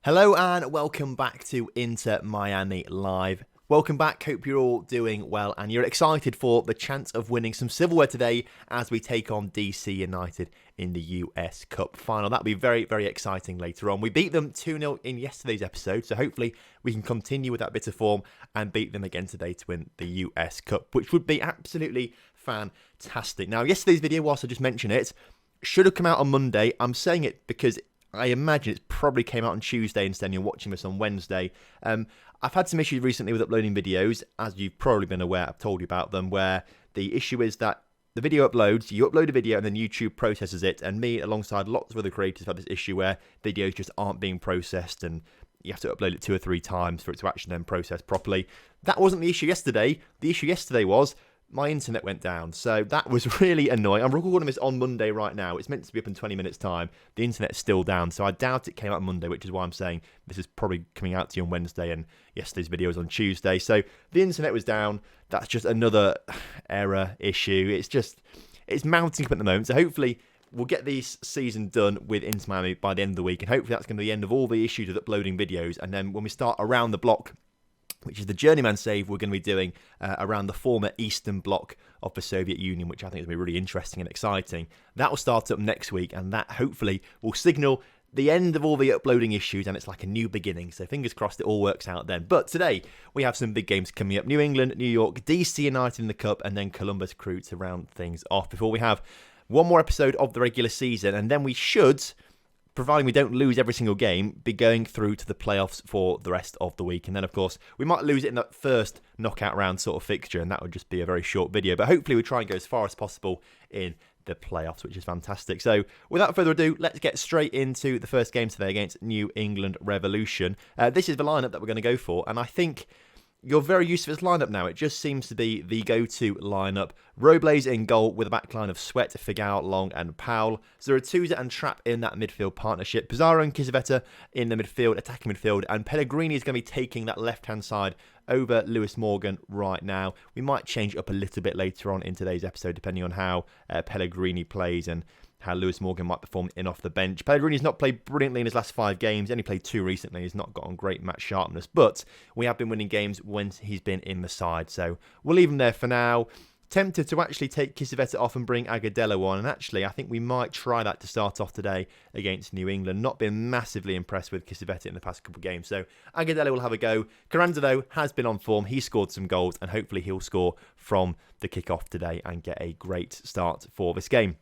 Hello and welcome back to Inter Miami Live. Welcome back, hope you're all doing well and you're excited for the chance of winning some silverware today as we take on DC United in the US Cup final. That'll be very, very exciting later on. We beat them 2-0 in yesterday's episode, so hopefully we can continue with that bit of form and beat them again today to win the US Cup, which would be absolutely fantastic. Now, yesterday's video, whilst I just mentioned it, should have come out on Monday. I'm saying it because I imagine it's probably came out on Tuesday instead and you're watching this on Wednesday. I've had some issues recently with uploading videos, as you've probably been aware, I've told you about them, where the issue is that the video uploads, you upload a video and then YouTube processes it, and me, alongside lots of other creators, have this issue where videos just aren't being processed and you have to upload it 2 or 3 times for it to actually then process properly. That wasn't the issue yesterday. The issue yesterday was my internet went down, so that was really annoying. I'm recording this on Monday right now. It's meant to be up in 20 minutes' time. The internet's still down, so I doubt it came out on Monday, which is why I'm saying this is probably coming out to you on Wednesday, and yesterday's video was on Tuesday. So the internet was down. That's just another error issue. It's mounting up at the moment, so hopefully we'll get this season done with Inter Miami by the end of the week, and hopefully that's going to be the end of all the issues with uploading videos, and then when we start around the block, which is the journeyman save we're going to be doing around the former eastern bloc of the Soviet Union, which I think is going to be really interesting and exciting. That will start up next week, and that hopefully will signal the end of all the uploading issues, and it's like a new beginning. So fingers crossed it all works out then. But today, we have some big games coming up. New England, New York, DC United in the Cup, and then Columbus Crew to round things off before we have one more episode of the regular season, and then we should, providing we don't lose every single game, be going through to the playoffs for the rest of the week. And then, of course, we might lose it in that first knockout round sort of fixture, and that would just be a very short video. But hopefully we try and go as far as possible in the playoffs, which is fantastic. So, without further ado, let's get straight into the first game today against New England Revolution. This is the lineup that we're going to go for, and I think you're very used to this lineup now. It just seems to be the go-to lineup. Robles in goal with a backline of Sweat, Figal, Long and Powell. Zuratouza and Trapp in that midfield partnership. Pizarro and Kizaveta in the midfield, attacking midfield. And Pellegrini is going to be taking that left-hand side over Lewis Morgan right now. We might change it up a little bit later on in today's episode, depending on how Pellegrini plays and how Lewis Morgan might perform in off the bench. Pellegrini's not played brilliantly in his last 5 games. He only played 2 recently. He's not got on great match sharpness. But we have been winning games when he's been in the side. So we'll leave him there for now. Tempted to actually take Kizaveta off and bring Agudelo on. And actually, I think we might try that to start off today against New England. Not been massively impressed with Kizaveta in the past couple of games. So Agudelo will have a go. Carranza, though, has been on form. He scored some goals. And hopefully he'll score from the kick-off today and get a great start for this game.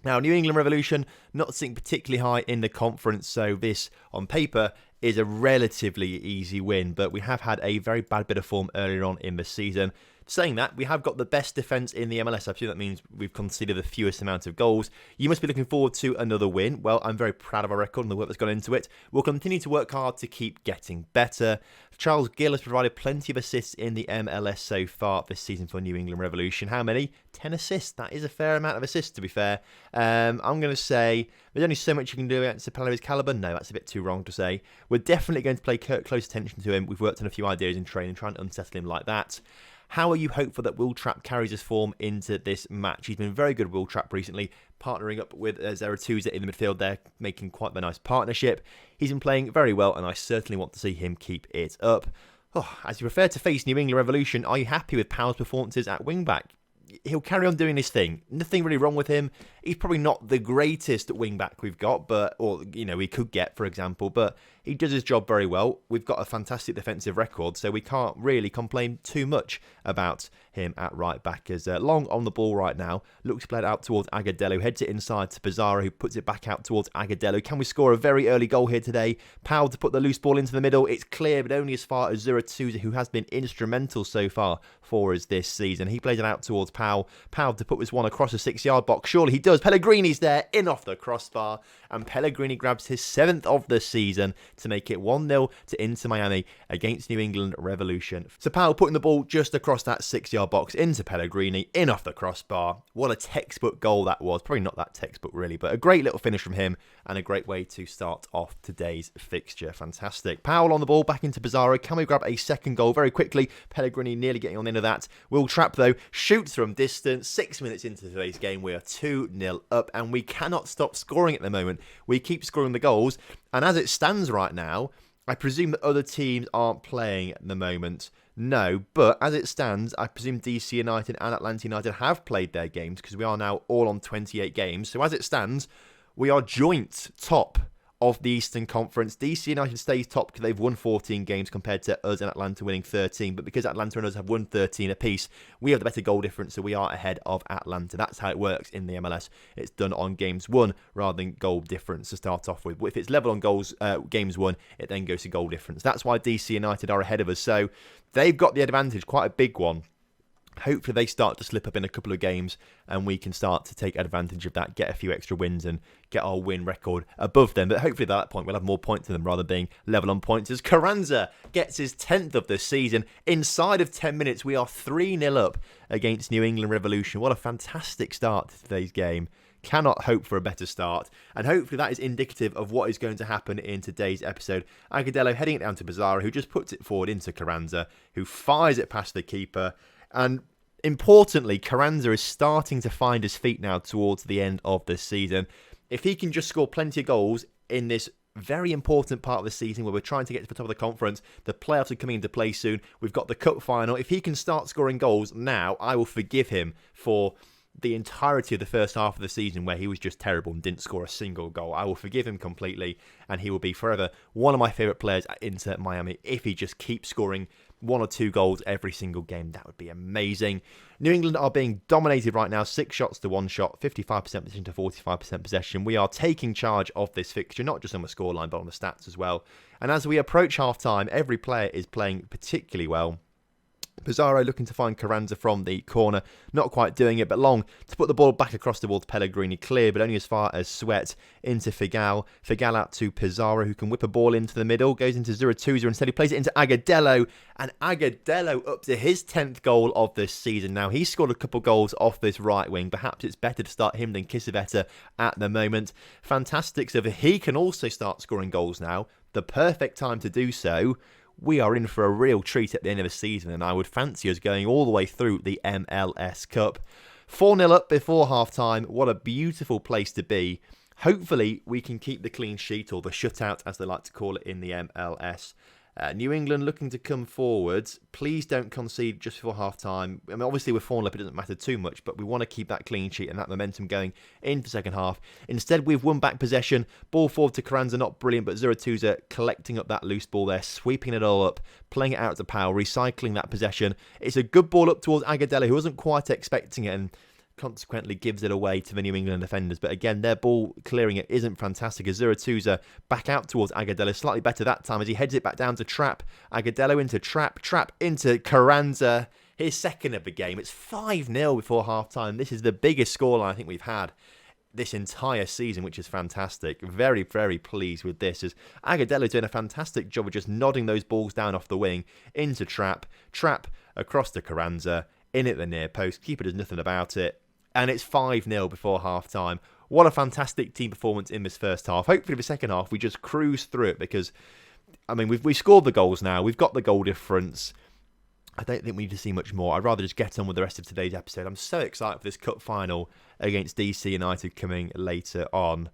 Now, New England Revolution not sitting particularly high in the conference, so this, on paper, is a relatively easy win, but we have had a very bad bit of form earlier on in the season. Saying that, we have got the best defence in the MLS. I feel that means we've conceded the fewest amount of goals. You must be looking forward to another win. Well, I'm very proud of our record and the work that's gone into it. We'll continue to work hard to keep getting better. Charles Gill has provided plenty of assists in the MLS so far this season for New England Revolution. How many? 10 assists. That is a fair amount of assists, to be fair. I'm going to say there's only so much you can do against a player of his calibre. No, that's a bit too wrong to say. We're definitely going to pay close attention to him. We've worked on a few ideas in training, trying to unsettle him like that. How are you hopeful that Will Trapp carries his form into this match? He's been very good, Will Trapp, recently, partnering up with Zuratouza in the midfield there, making quite a nice partnership. He's been playing very well, and I certainly want to see him keep it up. As you prepare to face New England Revolution, are you happy with Powell's performances at wing-back? He'll carry on doing his thing. Nothing really wrong with him. He's probably not the greatest wing-back we've got, we could get, for example, but he does his job very well. We've got a fantastic defensive record, so we can't really complain too much about him at right back. As Long on the ball right now, looks to play it out towards Agudelo, heads it inside to Pizarro, who puts it back out towards Agudelo. Can we score a very early goal here today? Powell to put the loose ball into the middle. It's clear, but only as far as Zuratouza, who has been instrumental so far for us this season. He plays it out towards Powell. Powell to put this one across the 6-yard box. Surely he does. Pellegrini's there, in off the crossbar, and Pellegrini grabs his 7th of the season to make it 1-0 to Inter Miami against New England Revolution. So Powell putting the ball just across that 6-yard box into Pellegrini, in off the crossbar. What a textbook goal that was. Probably not that textbook really, but a great little finish from him and a great way to start off today's fixture. Fantastic. Powell on the ball, back into Pizarro. Can we grab a second goal very quickly? Pellegrini nearly getting on the end of that. Will Trapp, though, shoots from distance. 6 minutes into today's game, we are 2-0 up, and we cannot stop scoring at the moment. moment. We keep scoring the goals, and as it stands right now, I presume that other teams aren't playing at the moment. No, but as it stands, I presume DC United and Atlanta United have played their games because we are now all on 28 games. So as it stands, we are joint top of the Eastern Conference. DC United stays top because they've won 14 games compared to us and Atlanta winning 13. But because Atlanta and us have won 13 apiece, we have the better goal difference, so we are ahead of Atlanta. That's how it works in the MLS. It's done on games won rather than goal difference to start off with. If it's level on games won, it then goes to goal difference. That's why DC United are ahead of us. So they've got the advantage, quite a big one. Hopefully they start to slip up in a couple of games and we can start to take advantage of that, get a few extra wins and get our win record above them. But hopefully at that point we'll have more points than them rather than being level on points. As Carranza gets his 10th of the season, inside of 10 minutes we are 3-0 up against New England Revolution. What a fantastic start to today's game. Cannot hope for a better start, and hopefully that is indicative of what is going to happen in today's episode. Agudelo heading it down to Pizarro, who just puts it forward into Carranza, who fires it past the keeper. And importantly, Carranza is starting to find his feet now towards the end of the season. If he can just score plenty of goals in this very important part of the season where we're trying to get to the top of the conference, the playoffs are coming into play soon, we've got the cup final. If he can start scoring goals now, I will forgive him for the entirety of the first half of the season where he was just terrible and didn't score a single goal. I will forgive him completely, and he will be forever one of my favourite players at Inter Miami if he just keeps scoring 1 or 2 goals every single game. That would be amazing. New England are being dominated right now, 6 shots to 1 shot, 55% possession to 45% possession. We are taking charge of this fixture, not just on the scoreline, but on the stats as well. And as we approach half-time, every player is playing particularly well. Pizarro looking to find Carranza from the corner, not quite doing it, but long to put the ball back across the wall to Pellegrini, clear, but only as far as Sweat into Figal. Figal out to Pizarro, who can whip a ball into the middle, goes into Zurutuza, instead he plays it into Agudelo, and Agudelo up to his 10th goal of this season. Now, he's scored a couple goals off this right wing. Perhaps it's better to start him than Kisiveta at the moment. Fantastic stuff. He can also start scoring goals now. The perfect time to do so. We are in for a real treat at the end of the season, and I would fancy us going all the way through the MLS Cup. 4-0 up before half-time. What a beautiful place to be. Hopefully, we can keep the clean sheet, or the shutout, as they like to call it in the MLS. New England looking to come forward. Please don't concede just before half-time. I mean, obviously, we're 4-0 up, it doesn't matter too much, but we want to keep that clean sheet and that momentum going into the second half. Instead, we've won back possession. Ball forward to Carranza, not brilliant, but Zurutuza collecting up that loose ball there, sweeping it all up, playing it out to Powell, recycling that possession. It's a good ball up towards Agudelo, who wasn't quite expecting it, and consequently gives it away to the New England defenders. But again, their ball clearing it isn't fantastic. As Zurutuza back out towards Agudelo, slightly better that time as he heads it back down to Trapp. Agudelo into Trapp into Carranza. His second of the game. It's 5-0 before half-time. This is the biggest scoreline I think we've had this entire season, which is fantastic. Very, very pleased with this, as Agudelo doing a fantastic job of just nodding those balls down off the wing into Trapp. Trapp across to Carranza, in at the near post. Keeper does nothing about it. And it's 5-0 before half-time. What a fantastic team performance in this first half. Hopefully the second half we just cruise through it because, I mean, we've scored the goals now. We've got the goal difference. I don't think we need to see much more. I'd rather just get on with the rest of today's episode. I'm so excited for this cup final against DC United coming later on.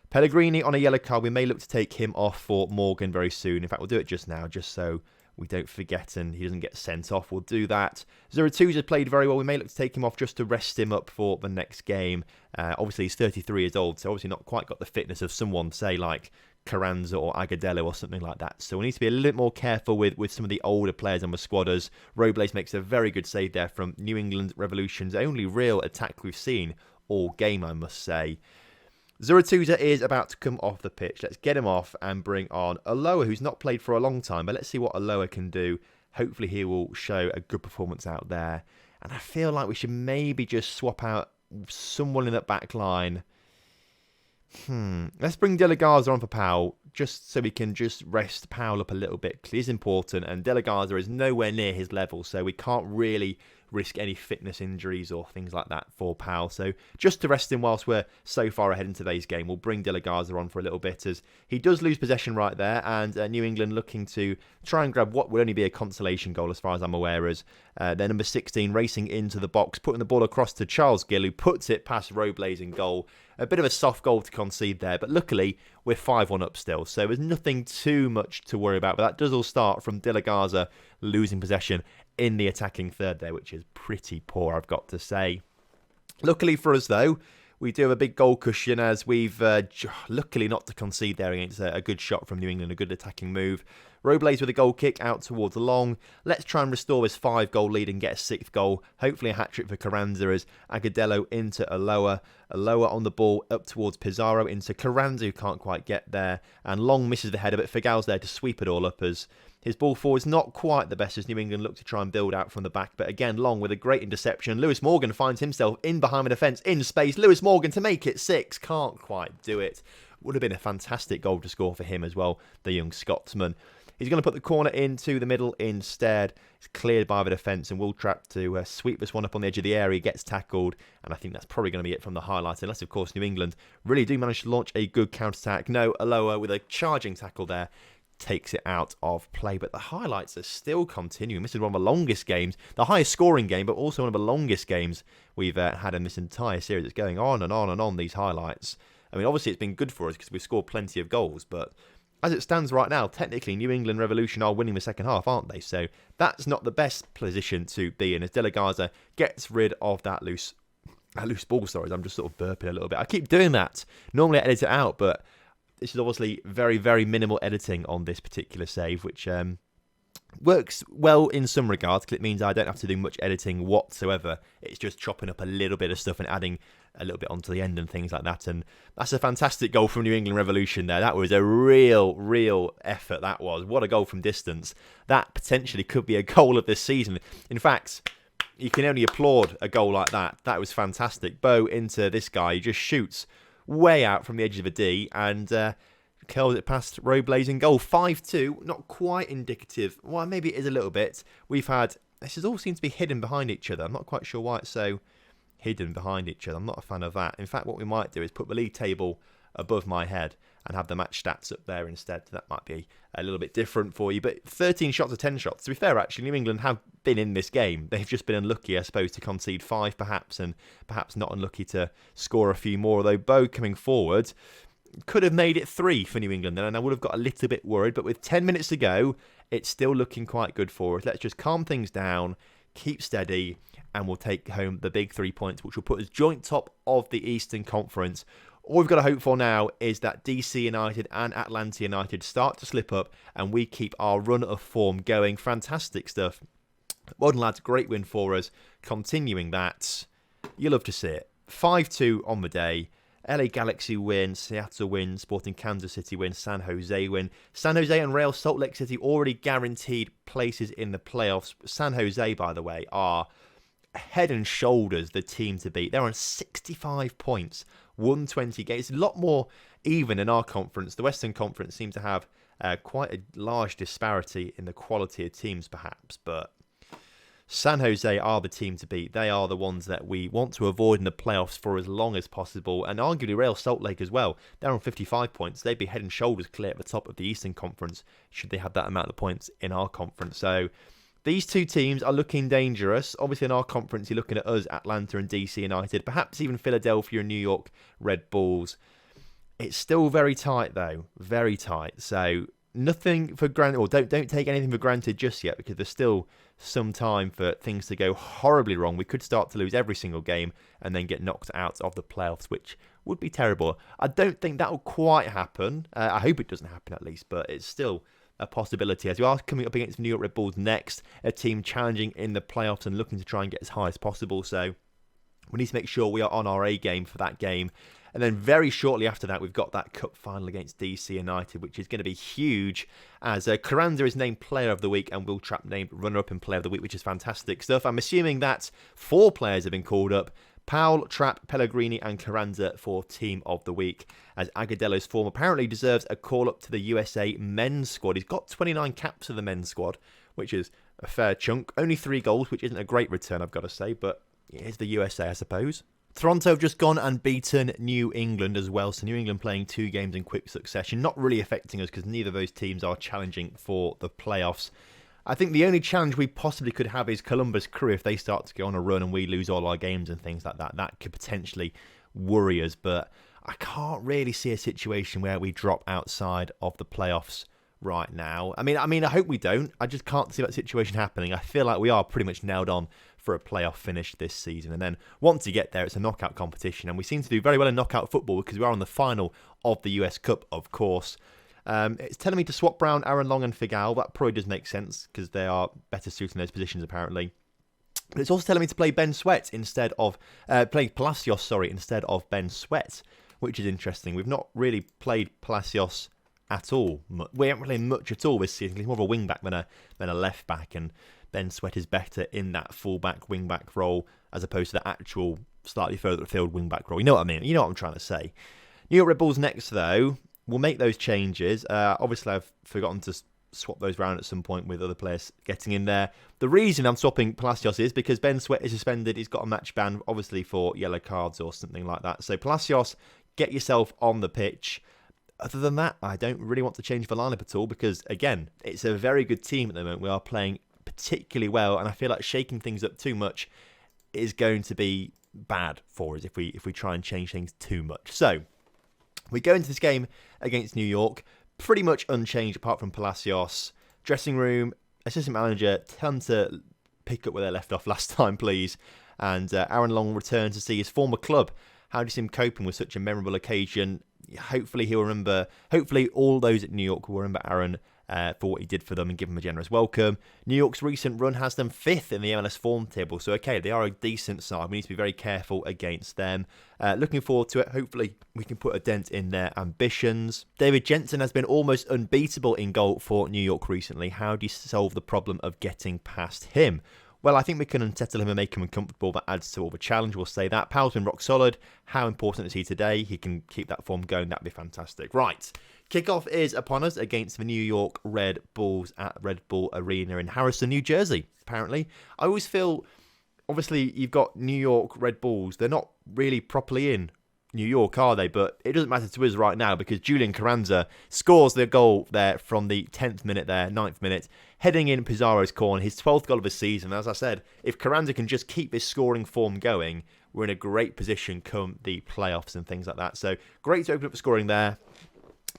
Pellegrini on a yellow card. We may look to take him off for Morgan very soon. In fact, we'll do it just now, just so we don't forget and he doesn't get sent off. We'll do that. Zurutuza played very well. We may look to take him off just to rest him up for the next game. Obviously, he's 33 years old, so obviously not quite got the fitness of someone, say, like Carranza or Agudelo or something like that. So we need to be a little bit more careful with some of the older players on the squadders. Robles makes a very good save there from New England Revolution's only real attack we've seen all game, I must say. Zurutuza is about to come off the pitch. Let's get him off and bring on Aloha, who's not played for a long time. But let's see what Aloha can do. Hopefully he will show a good performance out there. And I feel like we should maybe just swap out someone in that back line. Let's bring De La Garza on for Powell, just so we can just rest Powell up a little bit, because he's important, and De La Garza is nowhere near his level, so we can't really risk any fitness injuries or things like that for Powell. So just to rest him whilst we're so far ahead in today's game, we'll bring De La Garza on for a little bit, as he does lose possession right there, and New England looking to try and grab what would only be a consolation goal as far as I'm aware, as their number 16 racing into the box, putting the ball across to Charles Gill, who puts it past Robles in goal. A bit of a soft goal to concede there, but luckily we're 5-1 up still, so there's nothing too much to worry about. But that does all start from De La Garza losing possession in the attacking third there, which is pretty poor, I've got to say. Luckily for us, though, we do have a big goal cushion as we've, luckily not to concede there against a good shot from New England, a good attacking move. Robles with a goal kick out towards Long. Let's try and restore this 5-goal lead and get a 6th goal. Hopefully a hat-trick for Carranza as Agudelo into Aloha. Aloha on the ball up towards Pizarro into Carranza, who can't quite get there. And Long misses the header, but Figal's there to sweep it all up as his ball forward's not quite the best as New England look to try and build out from the back. But again, Long with a great interception. Lewis Morgan finds himself in behind the defence, in space. Lewis Morgan to make it 6. Can't quite do it. Would have been a fantastic goal to score for him as well, the young Scotsman. He's going to put the corner into the middle instead. It's cleared by the defence and Wiltrap to sweep this one up on the edge of the area. He gets tackled, and I think that's probably going to be it from the highlights, unless, of course, New England really do manage to launch a good counter-attack. No, Aloha with a charging tackle there takes it out of play, but the highlights are still continuing. This is one of the longest games, the highest scoring game, but also one of the longest games we've had in this entire series. It's going on and on and on, these highlights. I mean, obviously it's been good for us because we've scored plenty of goals, but as it stands right now, technically New England Revolution are winning the second half, aren't they? So that's not the best position to be in as De La Garza gets rid of that loose ball. Sorry, I'm just sort of burping a little bit. I keep doing that. Normally I edit it out, but this is obviously very, very minimal editing on this particular save, which works well in some regards because it means I don't have to do much editing whatsoever. It's just chopping up a little bit of stuff and adding a little bit onto the end and things like that. And that's a fantastic goal from New England Revolution there. That was a real effort, that was. What a goal from distance. That potentially could be a goal of this season. In fact, you can only applaud a goal like that. That was fantastic. Bo into this guy. He just shoots way out from the edge of a D and curls it past Robles in goal. 5-2, not quite indicative. Well, maybe it is a little bit. We've had, this has all seemed to be hidden behind each other. I'm not quite sure why it's so hidden behind each other. I'm not a fan of that. In fact, what we might do is put the league table above my head and have the match stats up there instead. That might be a little bit different for you. But 13 shots or 10 shots. To be fair, actually, New England have been in this game. They've just been unlucky, I suppose, to concede 5 perhaps, and perhaps not unlucky to score a few more. Although Bo coming forward could have made it 3 for New England, and I would have got a little bit worried. But with 10 minutes to go, it's still looking quite good for us. Let's just calm things down, keep steady, and we'll take home the big 3 points, which will put us joint top of the Eastern Conference. All we've got to hope for now is that DC United and Atlanta United start to slip up and we keep our run of form going. Fantastic stuff. Well done, lads. Great win for us. Continuing that. You'll love to see it. 5-2 on the day. LA Galaxy win, Seattle win, Sporting Kansas City win, San Jose win. San Jose and Real Salt Lake City already guaranteed places in the playoffs. San Jose, by the way, are head and shoulders the team to beat. They're on 65 points, 120 games. It's a lot more even in our conference. The Western Conference seems to have quite a large disparity in the quality of teams, perhaps, but San Jose are the team to beat. They are the ones that we want to avoid in the playoffs for as long as possible. And arguably Real Salt Lake as well. They're on 55 points. They'd be head and shoulders clear at the top of the Eastern Conference should they have that amount of points in our conference. So these two teams are looking dangerous. Obviously in our conference you're looking at us, Atlanta and DC United. Perhaps even Philadelphia and New York Red Bulls. It's still very tight though. Very tight. So nothing for granted, or don't take anything for granted just yet, because there's still some time for things to go horribly wrong. We could start to lose every single game and then get knocked out of the playoffs, which would be terrible. I don't think that will quite happen. I hope it doesn't happen at least, but it's still a possibility, as we are coming up against the New York Red Bulls next, a team challenging in the playoffs and looking to try and get as high as possible. So we need to make sure we are on our A game for that game. And then very shortly after that, we've got that cup final against DC United, which is going to be huge, as Carranza is named Player of the Week and Will Trapp named Runner-Up in Player of the Week, which is fantastic stuff. I'm assuming that 4 players have been called up: Powell, Trapp, Pellegrini and Carranza for Team of the Week, as Agudelo's form apparently deserves a call-up to the USA men's squad. He's got 29 caps for the men's squad, which is a fair chunk. Only 3 goals, which isn't a great return, I've got to say, but it is the USA, I suppose. Toronto have just gone and beaten New England as well. So New England playing 2 games in quick succession. Not really affecting us because neither of those teams are challenging for the playoffs. I think the only challenge we possibly could have is Columbus Crew. If they start to go on a run and we lose all our games and things like that, that could potentially worry us. But I can't really see a situation where we drop outside of the playoffs right now. I mean, I hope we don't. I just can't see that situation happening. I feel like we are pretty much nailed on for a playoff finish this season. And then once you get there, it's a knockout competition. And we seem to do very well in knockout football because we are on the final of the US Cup, of course. It's telling me to swap round Aaron Long and Figal. That probably does make sense because they are better suited in those positions, apparently. But it's also telling me to play Ben Sweat instead of Palacios, instead of Ben Sweat, which is interesting. We've not really played Palacios at all. We haven't played much at all this season. He's more of a wing back than a left back, and Ben Sweat is better in that full back, wing back role as opposed to the actual slightly further field wing back role. You know what I mean? You know what I'm trying to say. New York Red Bulls next, though. We'll make those changes. Obviously, I've forgotten to swap those around at some point with other players getting in there. The reason I'm swapping Palacios is because Ben Sweat is suspended. He's got a match ban, obviously, for yellow cards or something like that. So Palacios, get yourself on the pitch. Other than that, I don't really want to change the lineup at all because, again, it's a very good team at the moment. We are playing particularly well, and I feel like shaking things up too much is going to be bad for us if we try and change things too much. So we go into this game against New York pretty much unchanged apart from Palacios. Dressing room, assistant manager, tell them to pick up where they left off last time, please. And Aaron Long returns to see his former club. How do you see him coping with such a memorable occasion? Hopefully he'll remember. Hopefully all those at New York will remember Aaron for what he did for them and give him a generous welcome. New York's recent run has them 5th in the MLS form table, so okay, they are a decent side. We need to be very careful against them. Looking forward to it. Hopefully we can put a dent in their ambitions. David Jensen has been almost unbeatable in goal for New York recently. How do you solve the problem of getting past him? Well, I think we can unsettle him and make him uncomfortable. That adds to all the challenge, we'll say that. Powell's been rock solid. How important is he today? He can keep that form going. That'd be fantastic. Right. Kickoff is upon us against the New York Red Bulls at Red Bull Arena in Harrison, New Jersey, apparently. I always feel, obviously, you've got New York Red Bulls. They're not really properly in New York, are they? But it doesn't matter to us right now because Julian Carranza scores the goal there from the 10th minute there, 9th minute, heading in Pizarro's corner, his 12th goal of the season. As I said, if Carranza can just keep this scoring form going, we're in a great position come the playoffs and things like that. So great to open up the scoring there.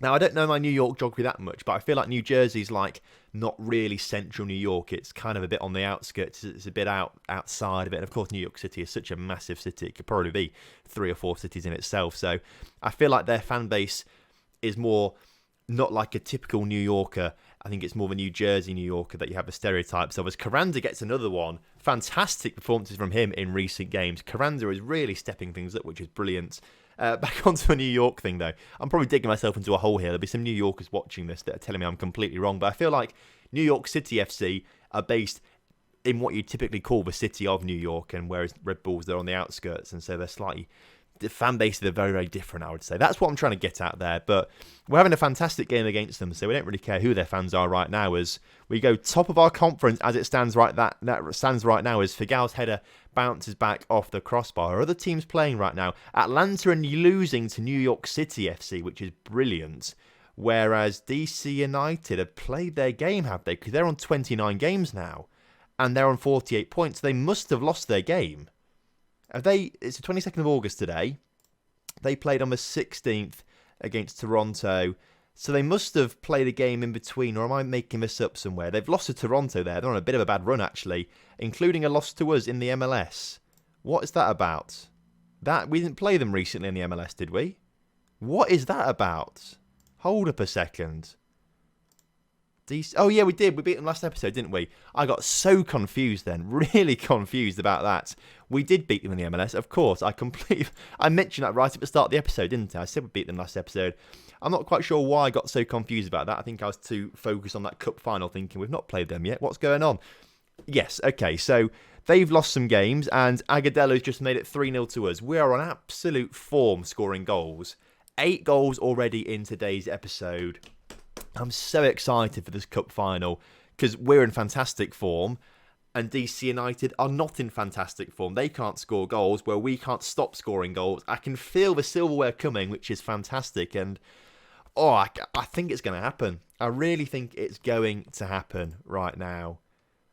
Now, I don't know my New York geography that much, but I feel like New Jersey's like not really central New York. It's kind of a bit on the outskirts. It's a bit outside of it. And of course, New York City is such a massive city. It could probably be 3 or 4 cities in itself. So I feel like their fan base is more not like a typical New Yorker. I think it's more of a New Jersey New Yorker that you have the stereotypes of. As Carranza gets another one, fantastic performances from him in recent games. Carranza is really stepping things up, which is brilliant. Back onto a New York thing, though. I'm probably digging myself into a hole here. There'll be some New Yorkers watching this that are telling me I'm completely wrong. But I feel like New York City FC are based in what you typically call the city of New York, and whereas Red Bulls, they're on the outskirts, and so they're slightly... The fan bases are very, very different, I would say. That's what I'm trying to get at there. But we're having a fantastic game against them, so we don't really care who their fans are right now. As we go top of our conference as it stands right that stands right now, as Figal's header bounces back off the crossbar. Are other teams playing right now? Atlanta are losing to New York City FC, which is brilliant. Whereas DC United have played their game, have they? Because they're on 29 games now, and they're on 48 points. They must have lost their game. It's the 22nd of August today. They played on the 16th against Toronto. So they must have played a game in between, or am I making this up somewhere? They've lost to Toronto there. They're on a bit of a bad run, actually, including a loss to us in the MLS. What is that about? We didn't play them recently in the MLS, did we? What is that about? Hold up a second. Oh, yeah, we did. We beat them last episode, didn't we? I got so confused then. Really confused about that. We did beat them in the MLS, of course. I mentioned that right at the start of the episode, didn't I? I said we beat them last episode. I'm not quite sure why I got so confused about that. I think I was too focused on that cup final thinking we've not played them yet. What's going on? Yes, okay, so they've lost some games and Agadello's just made it 3-0 to us. We are on absolute form scoring goals. 8 goals already in today's episode. I'm so excited for this cup final because we're in fantastic form and DC United are not in fantastic form. They can't score goals where we can't stop scoring goals. I can feel the silverware coming, which is fantastic. And I think it's going to happen. I really think it's going to happen right now.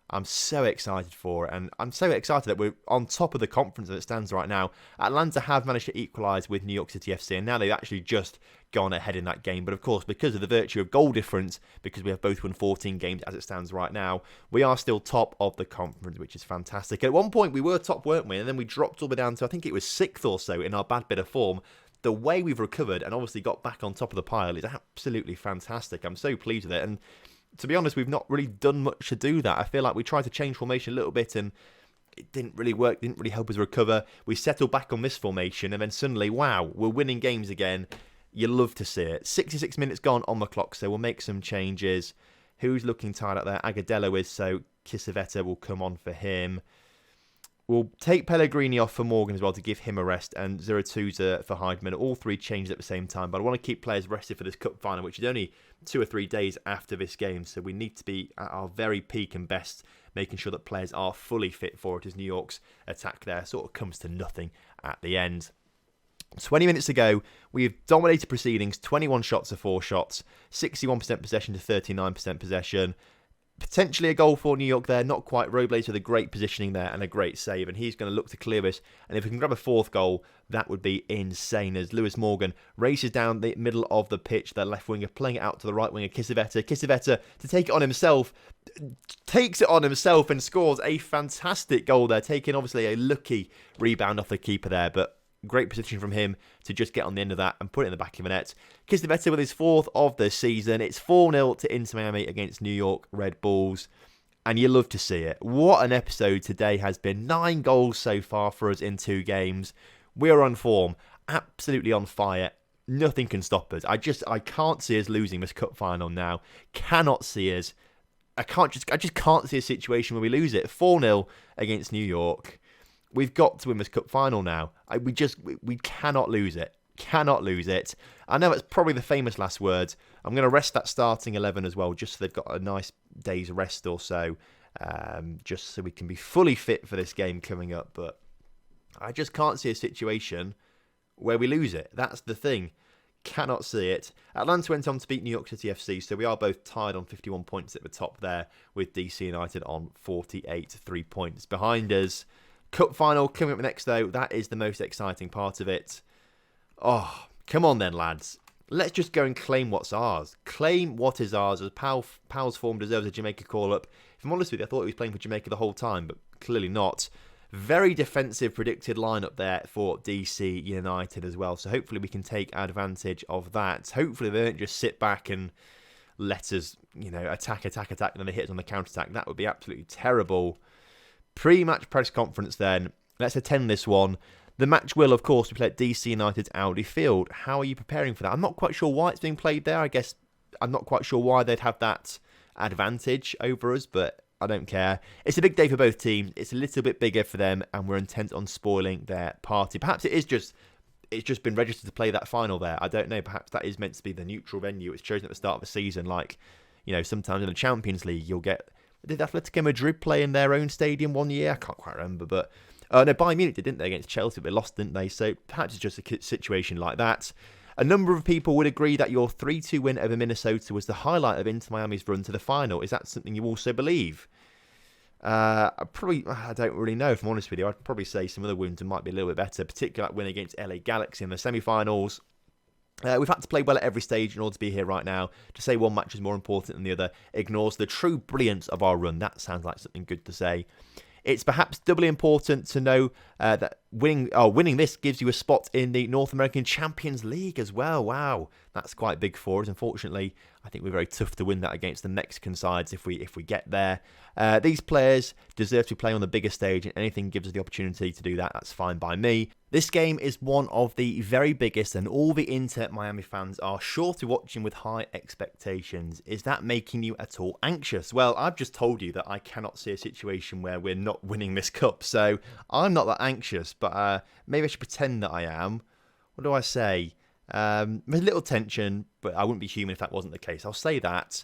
I'm so excited for it, and I'm so excited that we're on top of the conference as it stands right now. Atlanta have managed to equalise with New York City FC, and now they've actually just gone ahead in that game. But of course, because of the virtue of goal difference, because we have both won 14 games as it stands right now, we are still top of the conference, which is fantastic. At one point, we were top, weren't we? And then we dropped all the way down to, I think it was 6th or so in our bad bit of form. The way we've recovered and obviously got back on top of the pile is absolutely fantastic. I'm so pleased with it. And to be honest, we've not really done much to do that. I feel like we tried to change formation a little bit and it didn't really work, didn't really help us recover. We settled back on this formation and then suddenly, wow, we're winning games again. You love to see it. 66 minutes gone on the clock, so we'll make some changes. Who's looking tired out there? Agadello is, so Kisavetta will come on for him. We'll take Pellegrini off for Morgan as well to give him a rest, and Zeratuza for Heidman. All three changed at the same time, but I want to keep players rested for this cup final, which is only 2 or 3 days after this game, so we need to be at our very peak and best, making sure that players are fully fit for it, as New York's attack there sort of comes to nothing at the end. 20 minutes ago, we've dominated proceedings, 21 shots to 4 shots, 61% possession to 39% possession. Potentially a goal for New York there, not quite. Robles with a great positioning there and a great save, and he's going to look to clear this. And if we can grab a 4th goal, that would be insane, as Lewis Morgan races down the middle of the pitch, their left winger, playing it out to the right winger, Kisavetta. Kisavetta, to take it on himself, takes it on himself and scores a fantastic goal there, taking obviously a lucky rebound off the keeper there, but great position from him to just get on the end of that and put it in the back of the net. Kisavetta with his 4th of the season. It's 4-0 to Inter Miami against New York Red Bulls. And you love to see it. What an episode today has been. 9 goals so far for us in 2 games. We're on form. Absolutely on fire. Nothing can stop us. I can't see us losing this cup final now. Cannot see us. I just can't see a situation where we lose it. 4-0 against New York. We've got to win this cup final now. We cannot lose it. Cannot lose it. I know it's probably the famous last words. I'm going to rest that starting 11 as well, just so they've got a nice day's rest or so, just so we can be fully fit for this game coming up. But I just can't see a situation where we lose it. That's the thing. Cannot see it. Atlanta went on to beat New York City FC, so we are both tied on 51 points at the top there, with DC United on 48, 3 points behind us. Cup final coming up next, though. That is the most exciting part of it. Oh, come on then, lads. Let's just go and claim what's ours. Claim what is ours, as Powell's form deserves a Jamaica call-up. If I'm honest with you, I thought he was playing for Jamaica the whole time, but clearly not. Very defensive predicted lineup there for DC United as well, so hopefully we can take advantage of that. Hopefully they don't just sit back and let us, attack, and then they hit us on the counter-attack. That would be absolutely terrible. Pre-match press conference then. Let's attend this one. The match will, of course, be played at DC United's Audi Field. How are you preparing for that? I'm not quite sure why it's being played there. I guess I'm not quite sure why they'd have that advantage over us, but I don't care. It's a big day for both teams. It's a little bit bigger for them, and we're intent on spoiling their party. Perhaps it's just been registered to play that final there. I don't know. Perhaps that is meant to be the neutral venue. It's chosen at the start of the season. Like, sometimes in the Champions League, you'll get... Did Atletico Madrid play in their own stadium one year? I can't quite remember, but... no, Bayern Munich did, didn't they, against Chelsea? They lost, didn't they? So perhaps it's just a situation like that. A number of people would agree that your 3-2 win over Minnesota was the highlight of Inter Miami's run to the final. Is that something you also believe? I don't really know, if I'm honest with you. I'd probably say some other wins might be a little bit better, particularly that win against LA Galaxy in the semi-finals. We've had to play well at every stage in order to be here right now. To say one match is more important than the other ignores the true brilliance of our run. That sounds like something good to say. It's perhaps doubly important to know that winning this gives you a spot in the North American Champions League as well. Wow, that's quite big for us. Unfortunately, I think we're very tough to win that against the Mexican sides if we get there. These players deserve to play on the bigger stage, and anything gives us the opportunity to do that. That's fine by me. This game is one of the very biggest, and all the Inter Miami fans are sure to watching with high expectations. Is that making you at all anxious? Well, I've just told you that I cannot see a situation where we're not winning this cup, so I'm not that anxious, but maybe I should pretend that I am. What do I say? There's a little tension, but I wouldn't be human if that wasn't the case. I'll say that.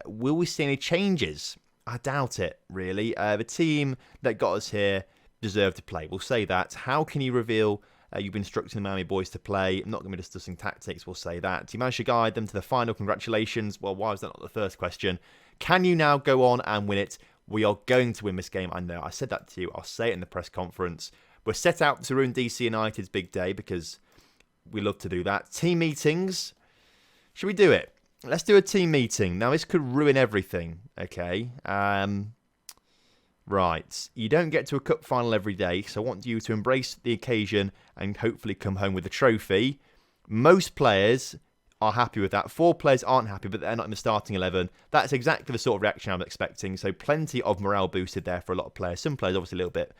Will we see any changes? I doubt it, really. The team that got us here deserve to play. We'll say that. How can you reveal you've been instructing the Miami boys to play? I'm not going to be discussing tactics. We'll say that. You managed to guide them to the final. Congratulations. Well, why was that not the first question? Can you now go on and win it? We are going to win this game. I know. I said that to you. I'll say it in the press conference. We're set out to ruin DC United's big day because we love to do that. Team meetings. Should we do it? Let's do a team meeting. Now, this could ruin everything, okay? Right. You don't get to a cup final every day, so I want you to embrace the occasion and hopefully come home with a trophy. Most players are happy with that. 4 players aren't happy, but they're not in the starting 11. That's exactly the sort of reaction I'm expecting. So plenty of morale boosted there for a lot of players. Some players obviously a little bit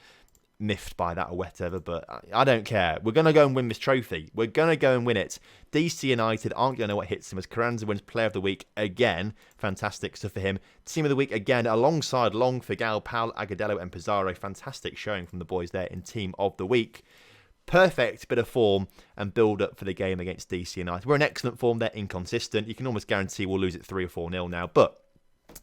miffed by that or whatever, but I don't care. We're going to go and win this trophy. We're going to go and win it. DC United aren't going to know what hits them as Carranza wins Player of the Week again. Fantastic stuff for him. Team of the Week again, alongside Long, Figal, Powell, Agudelo and Pizarro. Fantastic showing from the boys there in Team of the Week. Perfect bit of form and build up for the game against DC United. We're in excellent form. They're inconsistent. You can almost guarantee we'll lose it 3 or 4-0 now, but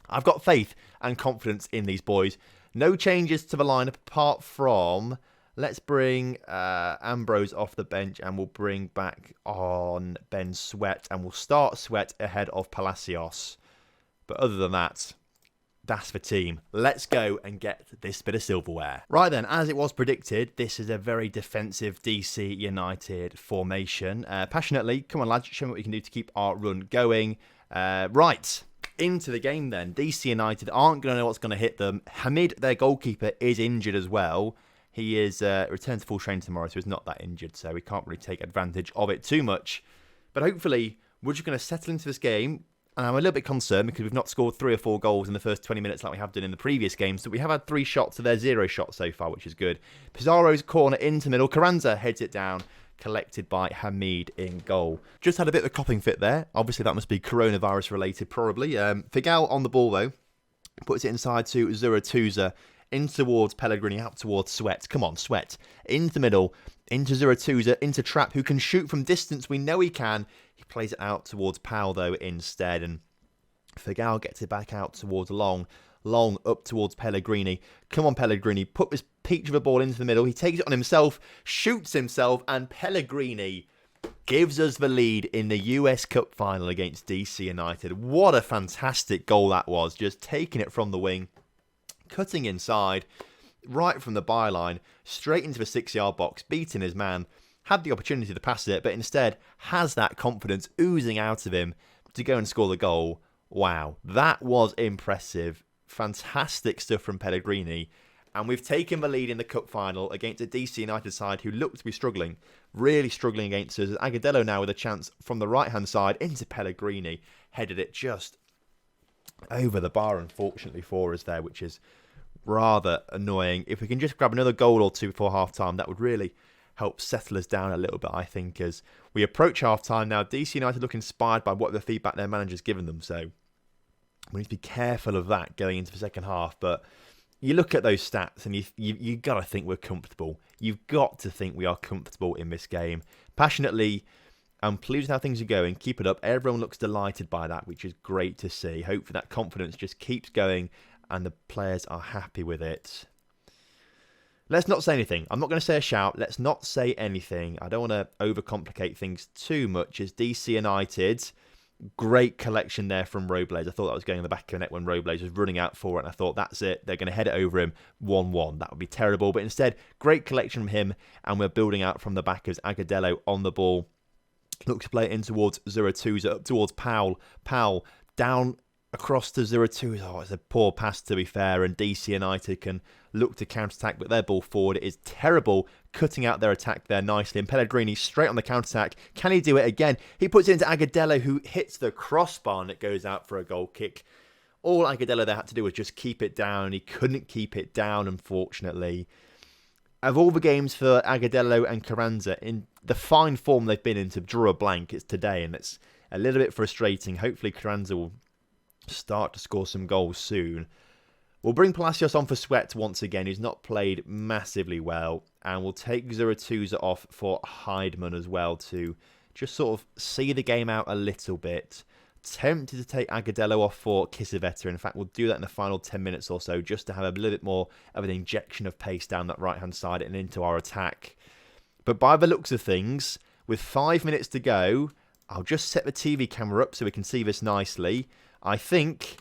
I've got faith and confidence in these boys. No changes to the lineup apart from, let's bring Ambrose off the bench and we'll bring back on Ben Sweat and we'll start Sweat ahead of Palacios. But other than that, that's the team. Let's go and get this bit of silverware. Right then, as it was predicted, this is a very defensive DC United formation. Passionately, come on lads, show me what we can do to keep our run going. Right. Into the game then. DC United aren't going to know what's going to hit them. Hamid, their goalkeeper, is injured as well. He is returned to full training tomorrow, so he's not that injured, so we can't really take advantage of it too much. But hopefully, we're just going to settle into this game. And I'm a little bit concerned because we've not scored 3 or 4 goals in the first 20 minutes like we have done in the previous games. So we have had 3 shots to their 0 shots so far, which is good. Pizarro's corner into middle. Carranza heads it down. Collected by Hamid in goal. Just had a bit of a coughing fit there. Obviously, that must be coronavirus related, probably. Figal on the ball, though. Puts it inside to Zurutuza. In towards Pellegrini, out towards Sweat. Come on, Sweat. Into the middle. Into Zurutuza. Into Trapp, who can shoot from distance. We know he can. He plays it out towards Powell, though, instead. And Figal gets it back out towards Long. Long up towards Pellegrini. Come on, Pellegrini. Put this peach of a ball into the middle. He takes it on himself, shoots himself, and Pellegrini gives us the lead in the US Cup final against DC United. What a fantastic goal that was. Just taking it from the wing, cutting inside, right from the byline, straight into the 6-yard box, beating his man. Had the opportunity to pass it, but instead has that confidence oozing out of him to go and score the goal. Wow, that was impressive. Fantastic stuff from Pellegrini. And we've taken the lead in the cup final against a DC United side who looked to be struggling. Really struggling against us. Agudelo now with a chance from the right-hand side into Pellegrini. Headed it just over the bar, unfortunately, for us there, which is rather annoying. If we can just grab another goal or 2 before half-time, that would really help settle us down a little bit, I think, as we approach half-time now. DC United look inspired by what the feedback their manager's given them, so we need to be careful of that going into the second half. But you look at those stats and you got to think we're comfortable. You've got to think we are comfortable in this game. Passionately, I'm pleased with how things are going. Keep it up. Everyone looks delighted by that, which is great to see. Hopefully that confidence just keeps going and the players are happy with it. Let's not say anything. I'm not going to say a shout. Let's not say anything. I don't want to overcomplicate things too much as DC United. Great collection there from Robles. I thought that was going in the back of the net when Robles was running out for it. And I thought, that's it. They're going to head it over him 1-1. That would be terrible. But instead, great collection from him. And we're building out from the back as Agudelo on the ball. Looks to play it in towards Zurutuza, up towards Powell. Powell down across to Zurutuza. Oh, it's a poor pass, to be fair. And DC United can look to counter-attack, but their ball forward is terrible, cutting out their attack there nicely. And Pellegrini straight on the counter-attack. Can he do it again? He puts it into Agudelo, who hits the crossbar and it goes out for a goal kick. All Agudelo there had to do was just keep it down. He couldn't keep it down, unfortunately. Of all the games for Agudelo and Carranza, in the fine form they've been in to draw a blank, it's today, and it's a little bit frustrating. Hopefully Carranza will start to score some goals soon. We'll bring Palacios on for Sweat once again. He's not played massively well. And we'll take Zurutuza off for Heidman as well to just sort of see the game out a little bit. Tempted to take Agudelo off for Kisiveta. In fact, we'll do that in the final 10 minutes or so just to have a little bit more of an injection of pace down that right-hand side and into our attack. But by the looks of things, with 5 minutes to go, I'll just set the TV camera up so we can see this nicely. I think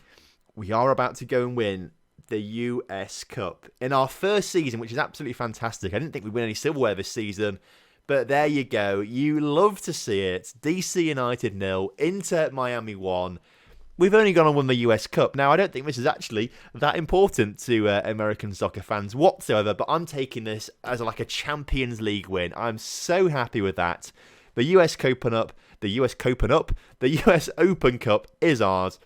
we are about to go and win the US Cup. In our first season, which is absolutely fantastic. I didn't think we'd win any silverware this season, but there you go. You love to see it. DC United 0, Inter Miami 1. We've only gone and won the US Cup. Now, I don't think this is actually that important to American soccer fans whatsoever, but I'm taking this as like a Champions League win. I'm so happy with that. The US Open Cup is ours.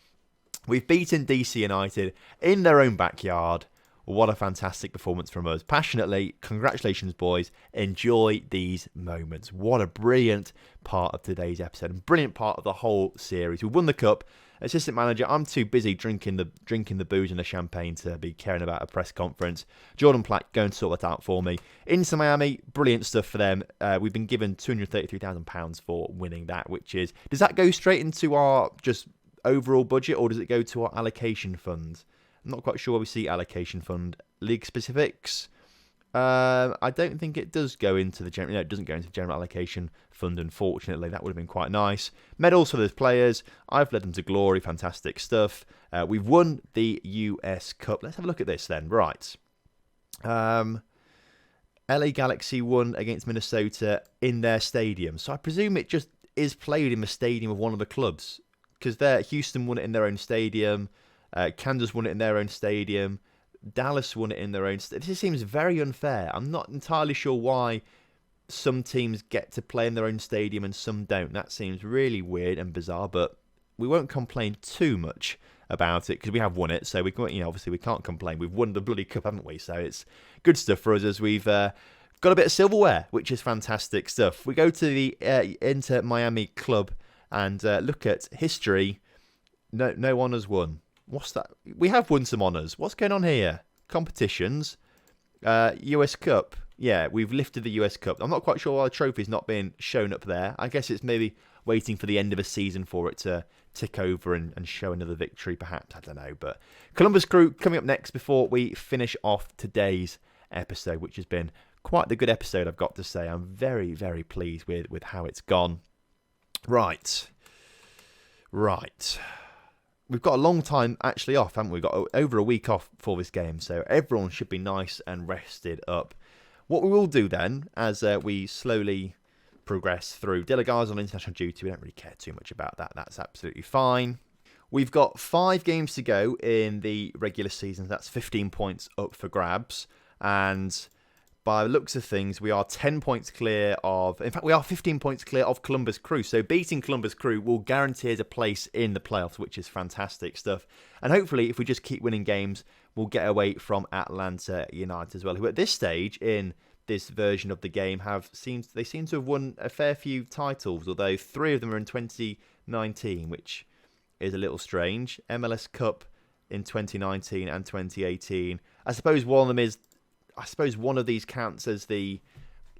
We've beaten DC United in their own backyard. What a fantastic performance from us. Passionately, congratulations, boys. Enjoy these moments. What a brilliant part of today's episode and brilliant part of the whole series. We won the cup. Assistant manager, I'm too busy drinking the booze and the champagne to be caring about a press conference. Jordan Platt, go and sort that out for me. Inter Miami, brilliant stuff for them. We've been given £233,000 for winning that, which is... Does that go straight into our just overall budget, or does it go to our allocation fund? I'm not quite sure where we see allocation fund. League specifics? I don't think it does go into the general. No, it doesn't go into general allocation fund. Unfortunately, that would have been quite nice. Medals for those players. I've led them to glory. Fantastic stuff. We've won the US Cup. Let's have a look at this then. Right. LA Galaxy won against Minnesota in their stadium. So I presume it just is played in the stadium of one of the clubs, because Houston won it in their own stadium. Kansas won it in their own stadium. Dallas won it in their own... This seems very unfair. I'm not entirely sure why some teams get to play in their own stadium and some don't. That seems really weird and bizarre, but we won't complain too much about it because we have won it. So we can, obviously we can't complain. We've won the bloody cup, haven't we? So it's good stuff for us as we've got a bit of silverware, which is fantastic stuff. We go to the Inter Miami club and look at history. No honours won. What's that? We have won some honours. What's going on here? Competitions. US Cup. Yeah, we've lifted the US Cup. I'm not quite sure why the trophy's not being shown up there. I guess it's maybe waiting for the end of a season for it to tick over and show another victory, perhaps. I don't know. But Columbus Crew coming up next before we finish off today's episode, which has been quite the good episode, I've got to say. I'm very, very pleased with how it's gone. Right. We've got a long time actually off, haven't we? We've got over a week off for this game, so everyone should be nice and rested up. What we will do then, as we slowly progress through, Delegars on international duty, we don't really care too much about that. That's absolutely fine. We've got 5 games to go in the regular season. That's 15 points up for grabs. And by the looks of things, we are 10 points clear of... In fact, we are 15 points clear of Columbus Crew. So beating Columbus Crew will guarantee us a place in the playoffs, which is fantastic stuff. And hopefully, if we just keep winning games, we'll get away from Atlanta United as well, who at this stage in this version of the game seem to have won a fair few titles, although 3 of them are in 2019, which is a little strange. MLS Cup in 2019 and 2018. I suppose one of these counts as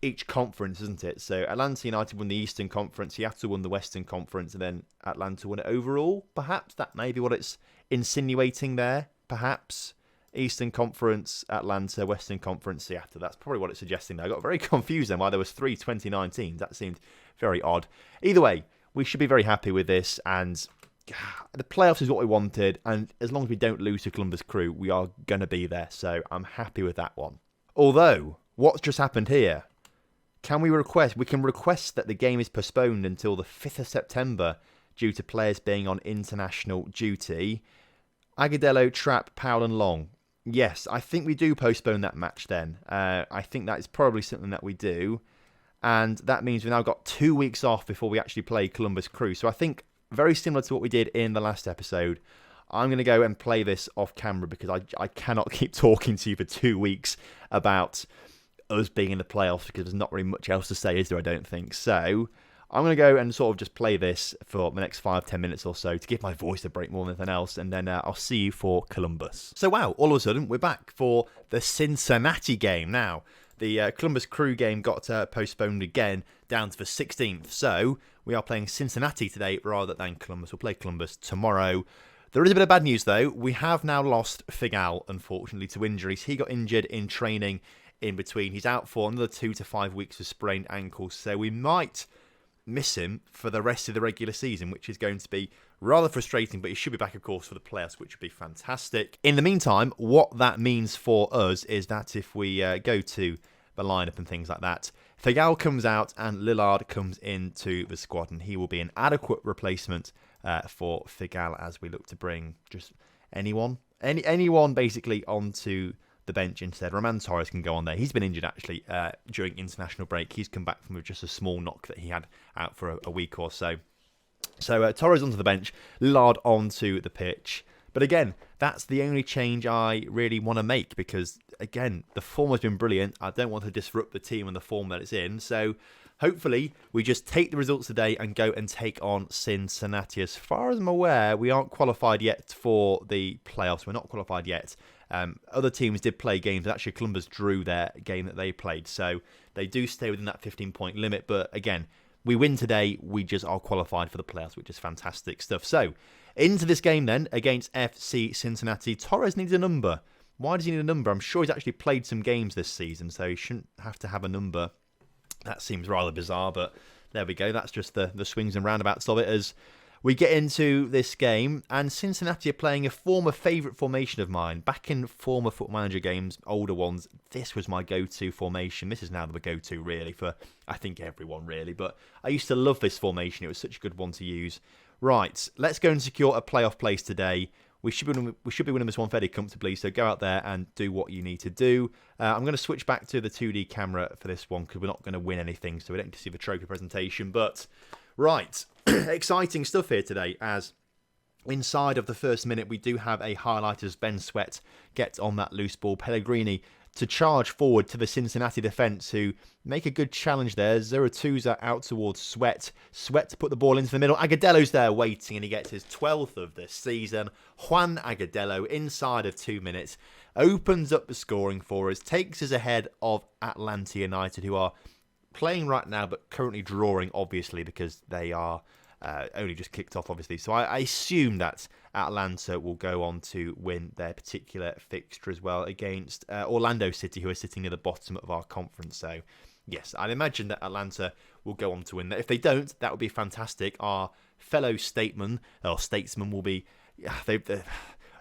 each conference, isn't it? So Atlanta United won the Eastern Conference, Seattle won the Western Conference, and then Atlanta won it overall. Perhaps that may be what it's insinuating there. Perhaps Eastern Conference, Atlanta, Western Conference, Seattle. That's probably what it's suggesting there. I got very confused then why there was 3 2019s. That seemed very odd. Either way, we should be very happy with this, and the playoffs is what we wanted, and as long as we don't lose to Columbus Crew, we are going to be there. So I'm happy with that one. Although, what's just happened here? We can request that the game is postponed until the 5th of September due to players being on international duty. Agudelo, Trapp, Powell and Long. Yes, I think we do postpone that match then. I think that is probably something that we do. And that means we've now got 2 weeks off before we actually play Columbus Crew. So I think, very similar to what we did in the last episode, I'm going to go and play this off camera because I cannot keep talking to you for 2 weeks about us being in the playoffs because there's not really much else to say, is there? I don't think. So I'm going to go and sort of just play this for the next 5-10 minutes or so to give my voice a break more than anything else, and then I'll see you for Columbus. So wow, all of a sudden we're back for the Cincinnati game. Now, the Columbus Crew game got postponed again down to the 16th, so we are playing Cincinnati today rather than Columbus. We'll play Columbus tomorrow. There is a bit of bad news though. We have now lost Figal, unfortunately, to injuries. He got injured in training in between. He's out for another 2 to 5 weeks with sprained ankles, so we might miss him for the rest of the regular season, which is going to be Rather frustrating, but he should be back, of course, for the playoffs, which would be fantastic. In the meantime, what that means for us is that if we go to the lineup and things like that, Figal comes out and Lillard comes into the squad, and he will be an adequate replacement for Figal as we look to bring just anyone basically onto the bench instead. Roman Torres can go on there. He's been injured actually during international break. He's come back from just a small knock that he had out for a week or so. So Torres onto the bench, Lillard onto the pitch. But again, that's the only change I really want to make because, again, the form has been brilliant. I don't want to disrupt the team and the form that it's in. So hopefully we just take the results today and go and take on Cincinnati. As far as I'm aware, we aren't qualified yet for the playoffs. We're not qualified yet. Other teams did play games. Actually, Columbus drew their game that they played. So they do stay within that 15-point limit. But again, we win today, we just are qualified for the playoffs, which is fantastic stuff. So, into this game then, against FC Cincinnati, Torres needs a number. Why does he need a number? I'm sure he's actually played some games this season, so he shouldn't have to have a number. That seems rather bizarre, but there we go. That's just the swings and roundabouts of it as we get into this game. And Cincinnati are playing a former favourite formation of mine. Back in former Football Manager games, older ones, this was my go-to formation. This is now the go-to, really, for, I think, everyone, really. But I used to love this formation. It was such a good one to use. Right, let's go and secure a playoff place today. We should be winning this one fairly comfortably, so go out there and do what you need to do. I'm going to switch back to the 2D camera for this one because we're not going to win anything, so we don't need to see the trophy presentation. But, right, exciting stuff here today as inside of the first minute we do have a highlight as Ben Sweat gets on that loose ball. Pellegrini to charge forward to the Cincinnati defence who make a good challenge there. Zeratuza out towards Sweat. Sweat to put the ball into the middle. Agadello's there waiting and he gets his 12th of this season. Juan Agadello inside of 2 minutes opens up the scoring for us, takes us ahead of Atlanta United who are playing right now but currently drawing obviously because they are only just kicked off, obviously. So I assume that Atlanta will go on to win their particular fixture as well against Orlando City, who are sitting near the bottom of our conference. So, yes, I'd imagine that Atlanta will go on to win that. If they don't, that would be fantastic. Our fellow statesman will be...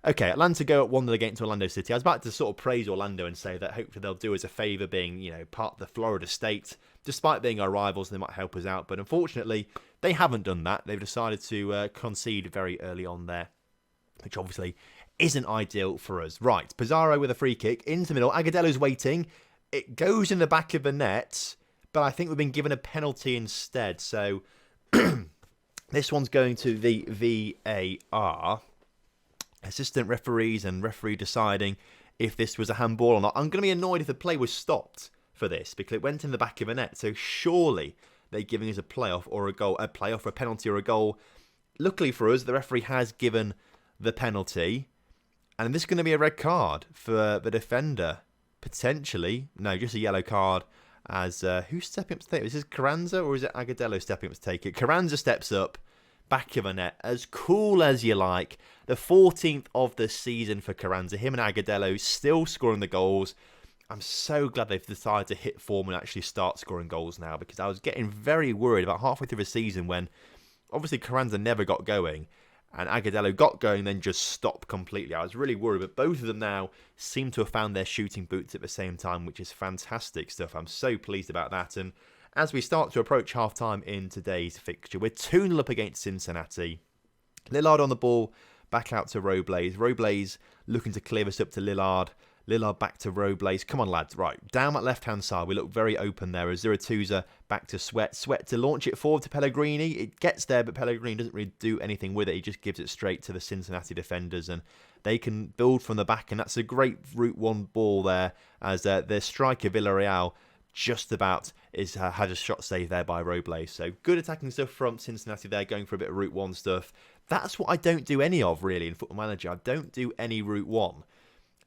Okay, Atlanta go at 1-0 against Orlando City. I was about to sort of praise Orlando and say that hopefully they'll do us a favour being, part of the Florida state. Despite being our rivals, they might help us out. But unfortunately, they haven't done that. They've decided to concede very early on there, which obviously isn't ideal for us. Right, Pizarro with a free kick into the middle. Agadello's waiting. It goes in the back of the net, but I think we've been given a penalty instead. So this one's going to the VAR. Assistant referees and referee deciding if this was a handball or not. I'm going to be annoyed if the play was stopped for this because it went in the back of the net. So surely they're giving us a playoff or a penalty or a goal. Luckily for us, the referee has given the penalty. And this is going to be a red card for the defender. Potentially. No, just a yellow card. As who's stepping up to take it? Is this Carranza or is it Agadello stepping up to take it? Carranza steps up. Back of a net, as cool as you like. The 14th of the season for Carranza. Him and Agadello still scoring the goals. I'm so glad they've decided to hit form and actually start scoring goals now because I was getting very worried about halfway through the season when obviously Carranza never got going and Agadello got going then just stopped completely. I was really worried, but both of them now seem to have found their shooting boots at the same time, which is fantastic stuff. I'm so pleased about that. And as we start to approach half-time in today's fixture, we're 2-0 up against Cincinnati. Lillard on the ball, back out to Robles. Robles looking to clear us up to Lillard. Lillard back to Robles. Come on, lads. Right, down that left-hand side. We look very open there. As Zeratuza back to Sweat. Sweat to launch it forward to Pellegrini. It gets there, but Pellegrini doesn't really do anything with it. He just gives it straight to the Cincinnati defenders, and they can build from the back, and that's a great Route 1 ball there as their striker, Villarreal, just about had a shot saved there by Robles. So good attacking stuff from Cincinnati there, going for a bit of Route 1 stuff. That's what I don't do any of, really, in Football Manager. I don't do any Route 1.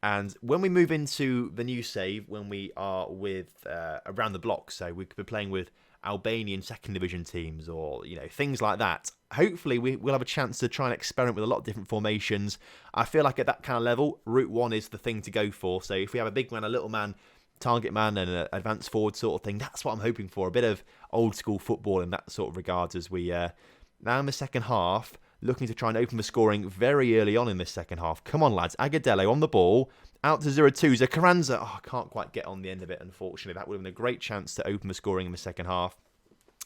And when we move into the new save, when we are with around the block, so we could be playing with Albanian second division teams or, things like that, hopefully we'll have a chance to try and experiment with a lot of different formations. I feel like at that kind of level, Route 1 is the thing to go for. So if we have a big man, a little man, target man and an advanced forward sort of thing, that's what I'm hoping for. A bit of old school football in that sort of regards as we now in the second half, looking to try and open the scoring very early on in this second half. Come on, lads. Agudelo on the ball. Out to Zaratusza. Carranza. Oh, I can't quite get on the end of it, unfortunately. That would have been a great chance to open the scoring in the second half.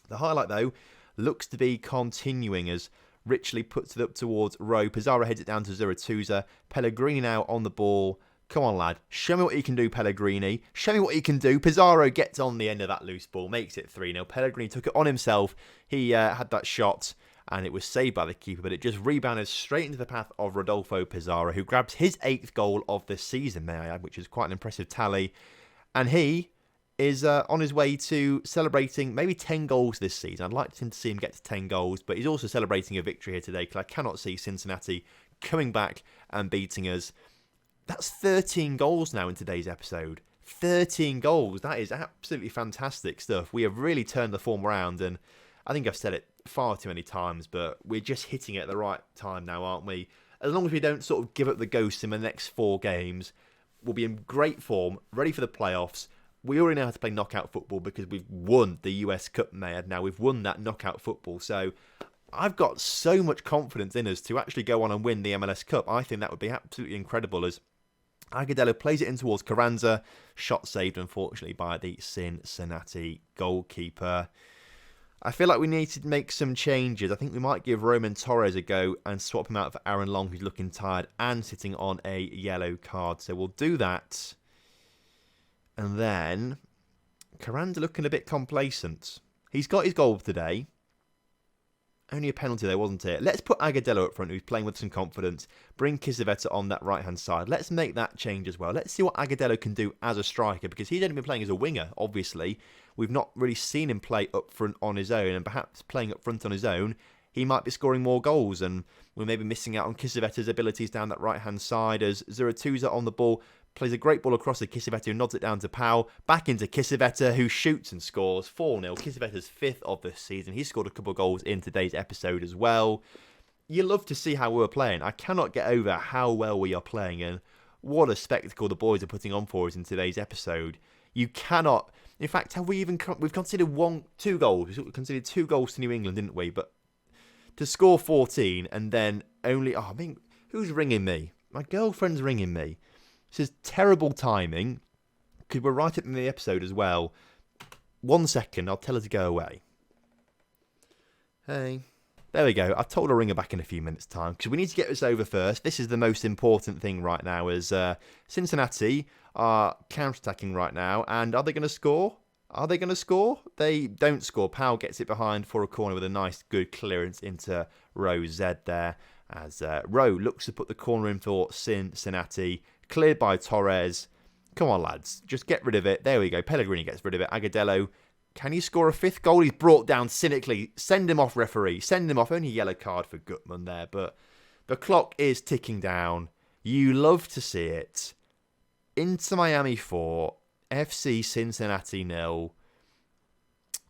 The highlight, though, looks to be continuing as Richley puts it up towards Rowe. Pizarro heads it down to Zaratusza. Pellegrini now on the ball. Come on, lad. Show me what you can do, Pellegrini. Show me what you can do. Pizarro gets on the end of that loose ball, makes it 3-0. Pellegrini took it on himself. He had that shot, and it was saved by the keeper, but it just rebounded straight into the path of Rodolfo Pizarro, who grabs his 8th goal of the season, may I add, which is quite an impressive tally. And he is on his way to celebrating maybe 10 goals this season. I'd like him to see him get to 10 goals, but he's also celebrating a victory here today because I cannot see Cincinnati coming back and beating us. That's 13 goals now in today's episode. 13 goals. That is absolutely fantastic stuff. We have really turned the form around, and I think I've said it far too many times, but we're just hitting it at the right time now, aren't we? As long as we don't sort of give up the ghost in the next 4 games, we'll be in great form, ready for the playoffs. We already know how to play knockout football because we've won the US Cup, Mayad. Now we've won that knockout football, so I've got so much confidence in us to actually go on and win the MLS Cup. I think that would be absolutely incredible as Agudelo plays it in towards Carranza. Shot saved, unfortunately, by the Cincinnati goalkeeper. I feel like we need to make some changes. I think we might give Roman Torres a go and swap him out for Aaron Long, who's looking tired and sitting on a yellow card. So we'll do that. And then Carranza looking a bit complacent. He's got his goal today. Only a penalty there, wasn't it? Let's put Agudelo up front, who's playing with some confidence. Bring Kizaveta on that right-hand side. Let's make that change as well. Let's see what Agudelo can do as a striker, because he's only been playing as a winger, obviously. We've not really seen him play up front on his own, and perhaps playing up front on his own, he might be scoring more goals, and we're maybe missing out on Kizaveta's abilities down that right-hand side as Zaratusza on the ball plays a great ball across to Kizaveta, who nods it down to Pau. Back into Kizaveta, who shoots and scores 4-0. Kizaveta's 5th of the season. He scored a couple of goals in today's episode as well. You love to see how we're playing. I cannot get over how well we are playing, and what a spectacle the boys are putting on for us in today's episode. You cannot... In fact, we've considered 2 goals. We considered 2 goals to New England, didn't we? But to score 14 and then only... Oh, I mean, who's ringing me? My girlfriend's ringing me. This is terrible timing, because we're right up in the episode as well. 1 second, I'll tell her to go away. Hey. There we go. I've told her to ring her back in a few minutes' time, because we need to get this over first. This is the most important thing right now, as Cincinnati are counter-attacking right now. And are they going to score? Are they going to score? They don't score. Powell gets it behind for a corner with a nice, good clearance into row Z there, as Rowe looks to put the corner in for Cincinnati. Cleared by Torres. Come on, lads. Just get rid of it. There we go. Pellegrini gets rid of it. Agudelo. Can he score a 5th goal? He's brought down cynically. Send him off, referee. Send him off. Only a yellow card for Gutman there. But the clock is ticking down. You love to see it. Inter Miami 4. FC Cincinnati 0.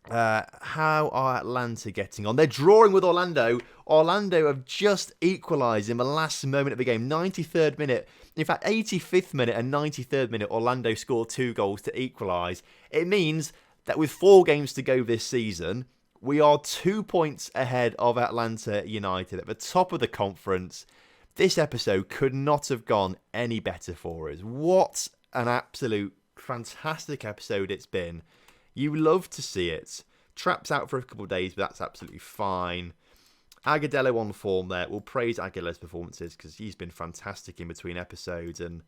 How are Atlanta getting on? They're drawing with Orlando. Orlando have just equalised in the last moment of the game. 93rd minute. In fact, 85th minute and 93rd minute, Orlando scored 2 goals to equalise. It means that with 4 games to go this season, we are 2 points ahead of Atlanta United at the top of the conference. This episode could not have gone any better for us. What an absolute fantastic episode it's been. You love to see it. Trapp's out for a couple of days, but that's absolutely fine. Agudelo on form there. We'll praise Aguilar's performances because he's been fantastic in between episodes. And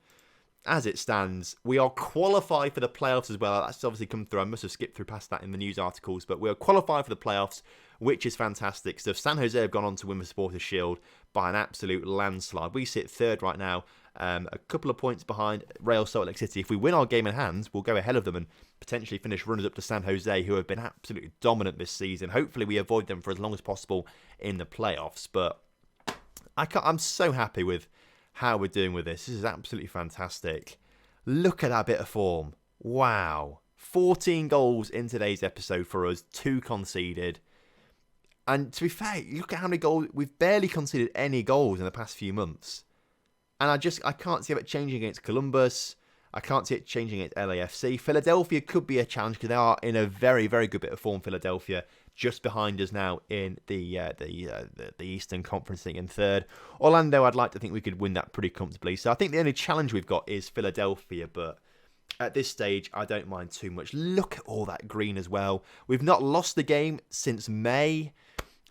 as it stands, we are qualified for the playoffs as well. That's obviously come through. I must have skipped through past that in the news articles, but we are qualified for the playoffs, which is fantastic. So San Jose have gone on to win the Supporters' Shield by an absolute landslide. We sit 3rd right now, a couple of points behind Real Salt Lake City. If we win our game in hand, we'll go ahead of them and potentially finish runners up to San Jose, who have been absolutely dominant this season. Hopefully we avoid them for as long as possible in the playoffs. But I'm so happy with how we're doing with this. This is absolutely fantastic. Look at that bit of form. Wow. 14 goals in today's episode for us, 2 conceded. And to be fair, look at how many goals. We've barely conceded any goals in the past few months. And I can't see it changing against Columbus. I can't see it changing at LAFC. Philadelphia could be a challenge because they are in a very, very good bit of form. Philadelphia just behind us now in the Eastern Conference, in third. Orlando, I'd like to think we could win that pretty comfortably. So I think the only challenge we've got is Philadelphia, but at this stage, I don't mind too much. Look at all that green as well. We've not lost the game since May,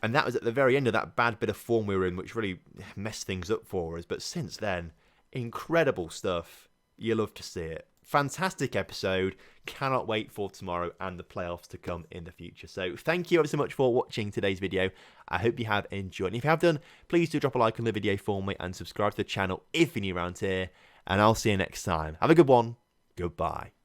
and that was at the very end of that bad bit of form we were in, which really messed things up for us. But since then, incredible stuff. You love to see it. Fantastic episode. Cannot wait for tomorrow and the playoffs to come in the future. So thank you ever so much for watching today's video. I hope you have enjoyed. And if you have done, please do drop a like on the video for me and subscribe to the channel if you're new around here. And I'll see you next time. Have a good one. Goodbye.